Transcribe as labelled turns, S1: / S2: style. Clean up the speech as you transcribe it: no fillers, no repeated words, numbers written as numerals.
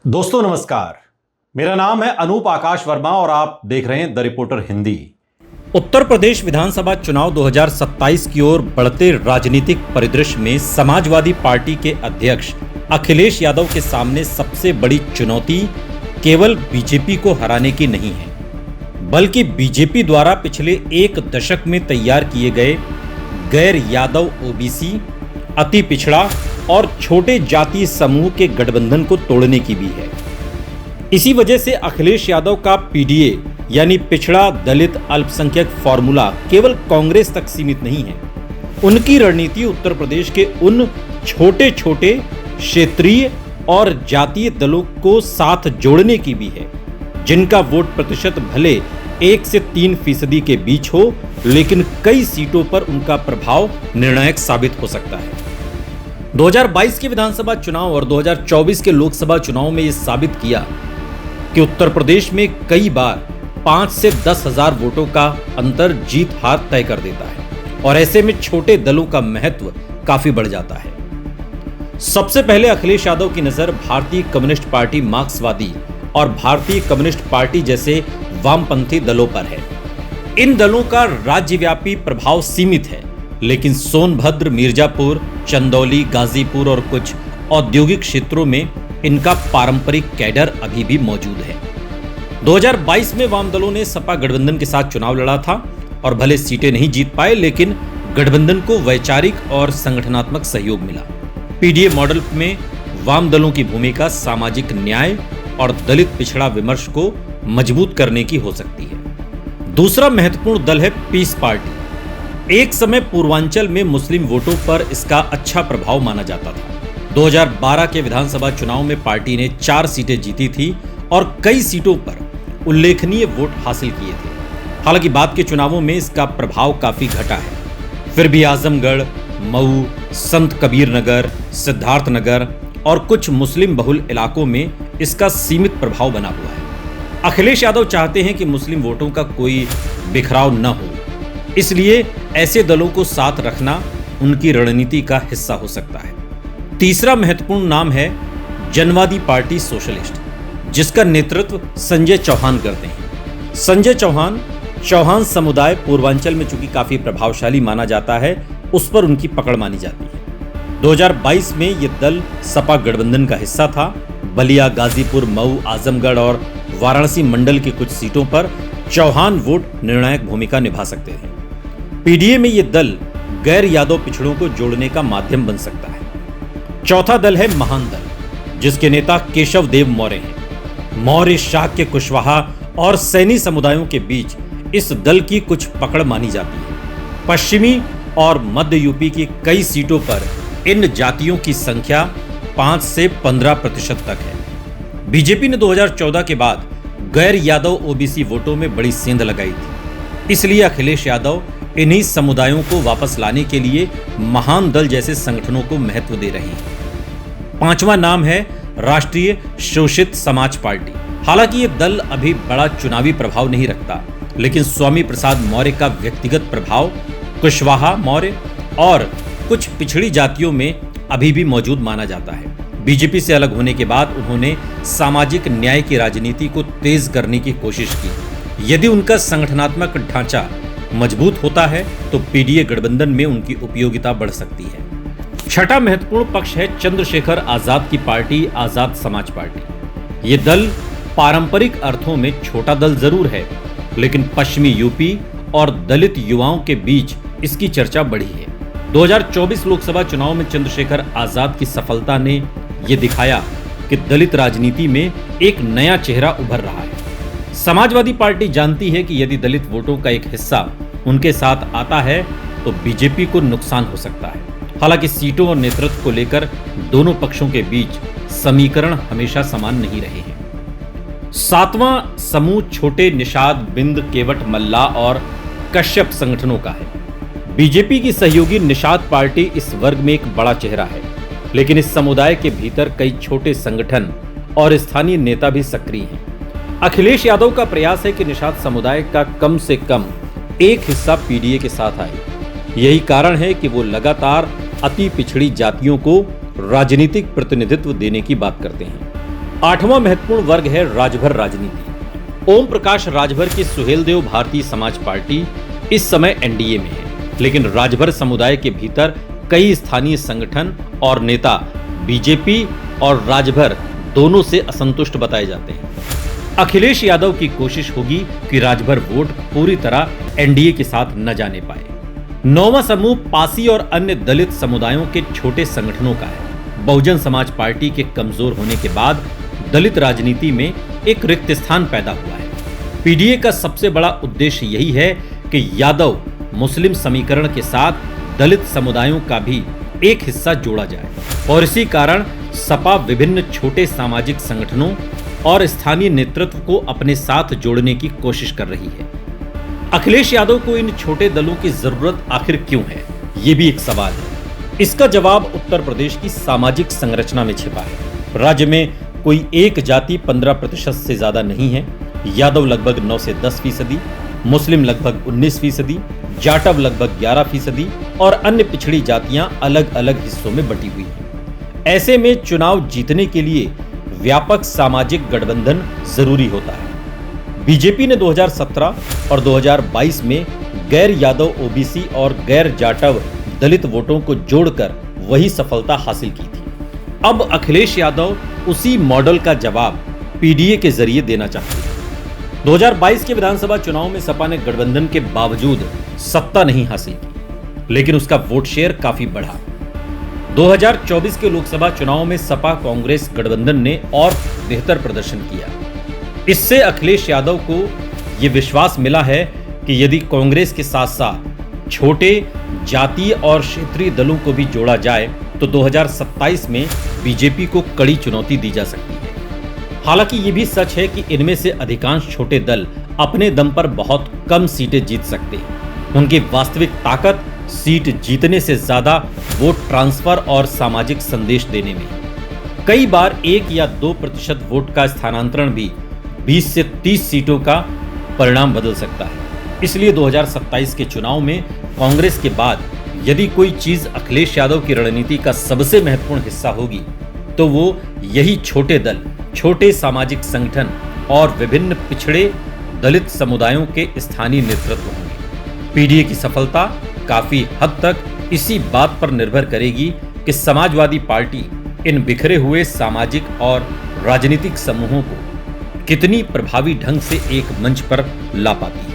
S1: दोस्तों नमस्कार, मेरा नाम है अनूप आकाश वर्मा और आप देख रहे हैं द रिपोर्टर हिंदी। उत्तर प्रदेश विधानसभा चुनाव 2027 की ओर बढ़ते राजनीतिक परिदृश्य में समाजवादी पार्टी के अध्यक्ष अखिलेश यादव के सामने सबसे बड़ी चुनौती केवल बीजेपी को हराने की नहीं है, बल्कि बीजेपी द्वारा पिछले एक दशक में तैयार किए गए गैर यादव ओबीसी, अति पिछड़ा और छोटे जातीय समूह के गठबंधन को तोड़ने की भी है। इसी वजह से अखिलेश यादव का पीडीए यानी पिछड़ा दलित अल्पसंख्यक फॉर्मूला केवल कांग्रेस तक सीमित नहीं है। उनकी रणनीति उत्तर प्रदेश के उन छोटे छोटे क्षेत्रीय और जातीय दलों को साथ जोड़ने की भी है, जिनका वोट प्रतिशत भले 1 से 3% के बीच हो, लेकिन कई सीटों पर उनका प्रभाव निर्णायक साबित हो सकता है। 2022 के विधानसभा चुनाव और 2024 के लोकसभा चुनाव में यह साबित किया कि उत्तर प्रदेश में कई बार 5 से 10 हजार वोटों का अंतर जीत हार तय कर देता है और ऐसे में छोटे दलों का महत्व काफी बढ़ जाता है। सबसे पहले अखिलेश यादव की नजर भारतीय कम्युनिस्ट पार्टी मार्क्सवादी और भारतीय कम्युनिस्ट पार्टी जैसे वामपंथी दलों पर है। इन दलों का राज्यव्यापी प्रभाव सीमित है, लेकिन सोनभद्र, मिर्जापुर, चंदौली, गाजीपुर और कुछ औद्योगिक क्षेत्रों में इनका पारंपरिक कैडर अभी भी मौजूद है। 2022 में वाम दलों ने सपा गठबंधन के साथ चुनाव लड़ा था और भले सीटें नहीं जीत पाए, लेकिन गठबंधन को वैचारिक और संगठनात्मक सहयोग मिला। पीडीए मॉडल में वाम दलों की भूमिका सामाजिक न्याय और दलित पिछड़ा विमर्श को मजबूत करने की हो सकती है। दूसरा महत्वपूर्ण दल है पीस पार्टी। एक समय पूर्वांचल में मुस्लिम वोटों पर इसका अच्छा प्रभाव माना जाता था। 2012 के विधानसभा चुनाव में पार्टी ने 4 सीटें जीती थी और कई सीटों पर उल्लेखनीय वोट हासिल किए थे। हालांकि बाद के चुनावों में इसका प्रभाव काफी घटा है। फिर भी आजमगढ़, मऊ, संत कबीर नगर, सिद्धार्थ नगर और कुछ मुस्लिम बहुल इलाकों में इसका सीमित प्रभाव बना हुआ है। अखिलेश यादव चाहते हैं कि मुस्लिम वोटों का कोई बिखराव न हो, इसलिए ऐसे दलों को साथ रखना उनकी रणनीति का हिस्सा हो सकता है। तीसरा महत्वपूर्ण नाम है जनवादी पार्टी सोशलिस्ट, जिसका नेतृत्व संजय चौहान करते हैं। संजय चौहान समुदाय पूर्वांचल में चूंकि काफी प्रभावशाली माना जाता है, उस पर उनकी पकड़ मानी जाती है। 2022 में यह दल सपा गठबंधन का हिस्सा था। बलिया, गाजीपुर, मऊ, आजमगढ़ और वाराणसी मंडल की कुछ सीटों पर चौहान वोट निर्णायक भूमिका निभा सकते थे। पीडीए में यह दल गैर यादव पिछड़ों को जोड़ने का माध्यम बन सकता है। चौथा दल है महान दल, जिसके नेता केशव देव मौर्य हैं। मौर्य, शाक्य, कुशवाहा और सैनी समुदायों के बीच इस दल की कुछ पकड़ मानी जाती है। पश्चिमी और मध्य यूपी की कई सीटों पर इन जातियों की संख्या 5 से 15% तक है। बीजेपी ने 2014 के बाद गैर यादव ओबीसी वोटों में बड़ी सेंध लगाई थी, इसलिए अखिलेश यादव इन्हीं समुदायों को वापस लाने के लिए महान दल जैसे संगठनों को महत्व दे रहे हैं। पांचवा नाम है राष्ट्रीय शोषित समाज पार्टी। हालांकि ये दल अभी बड़ा चुनावी प्रभाव नहीं रखता, लेकिन स्वामी प्रसाद मौर्य का व्यक्तिगत प्रभाव कुशवाहा, मौर्य और कुछ पिछड़ी जातियों में अभी भी मौजूद माना जाता है। बीजेपी से अलग होने के बाद उन्होंने सामाजिक न्याय की राजनीति को तेज करने की कोशिश की। यदि उनका संगठनात्मक ढांचा मजबूत होता है तो पीडीए गठबंधन में उनकी उपयोगिता बढ़ सकती है। छठा महत्वपूर्ण पक्ष है चंद्रशेखर आजाद की पार्टी, आजाद समाज पार्टी। ये दल पारंपरिक अर्थों में छोटा दल जरूर है, लेकिन पश्चिमी यूपी और दलित युवाओं के बीच इसकी चर्चा बढ़ी है। 2024 लोकसभा चुनाव में चंद्रशेखर आजाद की सफलता ने यह दिखाया कि दलित राजनीति में एक नया चेहरा उभर रहा है। समाजवादी पार्टी जानती है कि यदि दलित वोटों का एक हिस्सा उनके साथ आता है तो बीजेपी को नुकसान हो सकता है। हालांकि सीटों और नेतृत्व को लेकर दोनों पक्षों के बीच समीकरण हमेशा समान नहीं रहे हैं। सातवां समूह छोटे निषाद, बिंद, केवट, मल्ला और कश्यप संगठनों का है। बीजेपी की सहयोगी निषाद पार्टी इस वर्ग में एक बड़ा चेहरा है, लेकिन इस समुदाय के भीतर कई छोटे संगठन और स्थानीय नेता भी सक्रिय हैं। अखिलेश यादव का प्रयास है कि निषाद समुदाय का कम से कम एक हिस्सा पीडीए के साथ आए। यही कारण है कि वो लगातार अति पिछड़ी जातियों को राजनीतिक प्रतिनिधित्व देने की बात करते हैं। आठवां महत्वपूर्ण वर्ग है राजभर राजनीति। ओम प्रकाश राजभर की सुहेलदेव भारतीय समाज पार्टी इस समय एनडीए में है, लेकिन राजभर समुदाय के भीतर कई स्थानीय संगठन और नेता बीजेपी और राजभर दोनों से असंतुष्ट बताए जाते हैं। अखिलेश यादव की कोशिश होगी कि राजभर वोट पूरी तरह एनडीए के साथ न जाने पाए। नौवां समूह पासी और अन्य दलित समुदायों के छोटे संगठनों का है। बहुजन समाज पार्टी के कमजोर होने के बाद दलित राजनीति में एक रिक्त स्थान पैदा हुआ है। पीडीए का सबसे बड़ा उद्देश्य यही है कि यादव मुस्लिम समीकरण के साथ दलित समुदायों का भी एक हिस्सा जोड़ा जाए, और इसी कारण सपा विभिन्न छोटे सामाजिक संगठनों और स्थानीय नेतृत्व को अपने साथ जोड़ने की कोशिश कर रही है। अखिलेश यादव को इन छोटे दलों की जरूरत आखिर क्यों है, ये भी एक सवाल है। इसका जवाब उत्तर प्रदेश की सामाजिक संरचना में छिपा है। राज्य में कोई एक जाति 15% से ज्यादा नहीं है। यादव लगभग 9 से 10%, मुस्लिम लगभग 19%, जाटव लगभग 11% और अन्य पिछड़ी जातियां अलग अलग हिस्सों में बटी हुई हैं। ऐसे में चुनाव जीतने के लिए व्यापक सामाजिक गठबंधन जरूरी होता है। बीजेपी ने 2017 और 2022 में गैर यादव ओबीसी और गैर जाटव दलित वोटों को जोड़कर वही सफलता हासिल की थी। अब अखिलेश यादव उसी मॉडल का जवाब पीडीए के जरिए देना चाहते हैं। 2022 के विधानसभा चुनाव में सपा ने गठबंधन के बावजूद सत्ता नहीं हासिल की, लेकिन उसका वोट शेयर काफी बढ़ा। 2024 के लोकसभा चुनाव में सपा कांग्रेस गठबंधन ने और बेहतर प्रदर्शन किया। इससे अखिलेश यादव को यह विश्वास मिला है कि यदि कांग्रेस के साथ साथ छोटे जातीय और क्षेत्रीय दलों को भी जोड़ा जाए तो 2027 में बीजेपी को कड़ी चुनौती दी जा सकती है। हालांकि ये भी सच है कि इनमें से अधिकांश छोटे दल अपने दम पर बहुत कम सीटें जीत सकते हैं। उनकी वास्तविक ताकत सीट जीतने से ज्यादा वोट ट्रांसफर और सामाजिक संदेश देने में। कई बार 1 या 2% वोट का स्थानांतरण भी 20 से 30 सीटों का परिणाम बदल सकता है। इसलिए 2027 के चुनाव में कांग्रेस के बाद यदि कोई चीज अखिलेश यादव की रणनीति का सबसे महत्वपूर्ण हिस्सा होगी तो वो यही छोटे दल, छोटे सामाजिक संगठन और विभिन्न पिछड़े दलित समुदायों के स्थानीय नेतृत्व होंगे। पीडीए की सफलता काफी हद तक इसी बात पर निर्भर करेगी कि समाजवादी पार्टी इन बिखरे हुए सामाजिक और राजनीतिक समूहों को कितनी प्रभावी ढंग से एक मंच पर ला पाती है।